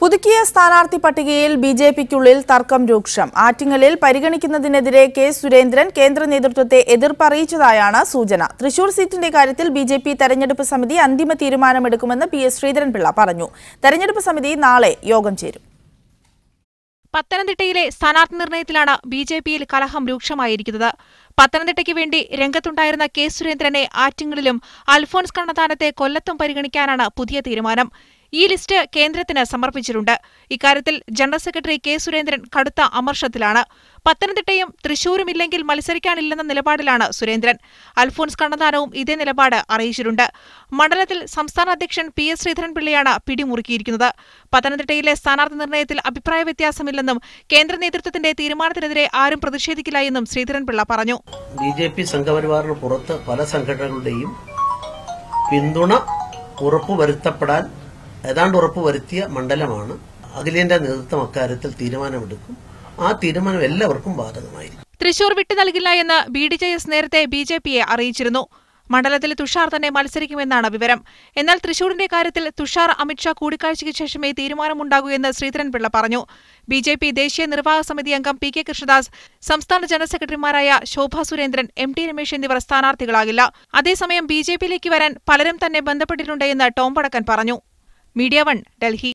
പുതുക്കിയ സ്ഥാനാർത്ഥി പട്ടികയിൽ ബിജെപിക്കുള്ളിൽ തർക്കം രൂക്ഷം. ആറ്റിങ്ങലിൽ പരിഗണിക്കുന്നതിനെതിരെ കെ സുരേന്ദ്രൻ കേന്ദ്ര നേതൃത്വത്തെ എതിർപ്പറിയിച്ചതായാണ് സൂചന. തൃശൂർ സീറ്റിന്റെ കാര്യത്തിൽ ബിജെപി തെരഞ്ഞെടുപ്പ് സമിതി അന്തിമ തീരുമാനമെടുക്കുമെന്ന് PS ശ്രീധരൻപിള്ള പറഞ്ഞു. തെരഞ്ഞെടുപ്പ് സമിതി നാളെ യോഗം ചേരും. പത്തനംതിട്ടയിലെ സ്ഥാനാർത്ഥി നിർണയത്തിലാണ് ബിജെപിയിൽ കലഹം രൂക്ഷമായിരിക്കുന്നത്. പത്തനംതിട്ടയ്ക്ക് വേണ്ടി രംഗത്തുണ്ടായിരുന്ന കെ സുരേന്ദ്രനെ ആറ്റിങ്ങലിലും അൽഫോൺസ് കണ്ണന്താനത്തെ കൊല്ലത്തും പരിഗണിക്കാനാണ് പുതിയ തീരുമാനം. ഈ ലിസ്റ്റ് കേന്ദ്രത്തിന് സമർപ്പിച്ചിട്ടുണ്ട്. ഇക്കാര്യത്തിൽ ജനറൽ സെക്രട്ടറി കെ സുരേന്ദ്രൻ കടുത്ത അമർഷത്തിലാണ്. പത്തനംതിട്ടയും തൃശൂരും ഇല്ലെങ്കിൽ മത്സരിക്കാനില്ലെന്ന നിലപാടിലാണ് സുരേന്ദ്രൻ. അൽഫോൺസ് കണ്ണന്താനവും ഇതേ നിലപാട് അറിയിച്ചിട്ടുണ്ട്. മണ്ഡലത്തിൽ സംസ്ഥാന അധ്യക്ഷൻ PS ശ്രീധരൻപിള്ളയാണ് പിടിമുറുക്കിയിരിക്കുന്നത്. പത്തനംതിട്ടയിലെ സ്ഥാനാർത്ഥി നിർണയത്തിൽ അഭിപ്രായ വ്യത്യാസമില്ലെന്നും കേന്ദ്ര നേതൃത്വത്തിന്റെ തീരുമാനത്തിനെതിരെ ആരും പ്രതിഷേധിക്കില്ല എന്നും ശ്രീധരൻപിള്ള പറഞ്ഞു. ബിജെപി സംഘപരിവാറിന് പുറത്ത് പല സംഘടനകളുടെയും പിന്തുണ ഉറപ്പുവരുത്തപ്പെടാൻ ഏതാണ്ട് ഉറപ്പുവരുത്തിയ മണ്ഡലമാണ്. അഖിലേന്ത്യാ നേതൃത്വം അക്കാര്യത്തിൽ തീരുമാനമെടുക്കും. ആ തീരുമാനം എല്ലാവർക്കും ബാധകമായിരിക്കും. തൃശൂർ വിട്ടു നൽകില്ല എന്ന് BDJS നേരത്തെ BJPയെ അറിയിച്ചിരുന്നു. മണ്ഡലത്തിൽ തുഷാർ തന്നെ മത്സരിക്കുമെന്നാണ് വിവരം. എന്നാൽ തൃശൂരിന്റെ കാര്യത്തിൽ തുഷാർ അമിത്ഷാ കൂടിക്കാഴ്ചയ്ക്ക് ശേഷമേ തീരുമാനമുണ്ടാകൂ എന്ന് ശ്രീധരൻപിള്ള പറഞ്ഞു. BJP ദേശീയ നിർവാഹക സമിതി അംഗം PK കൃഷ്ണദാസ്, സംസ്ഥാന ജനറൽ സെക്രട്ടറിമാരായ ശോഭാ സുരേന്ദ്രൻ, MT രമേശ് എന്നിവർ സ്ഥാനാർത്ഥികളാകില്ല. അതേസമയം BJPയിലേക്ക് വരാൻ പലരും തന്നെ ബന്ധപ്പെട്ടിട്ടുണ്ട് എന്ന് ടോം വടക്കൻ പറഞ്ഞു. മീഡിയ 1 ഡൽഹി.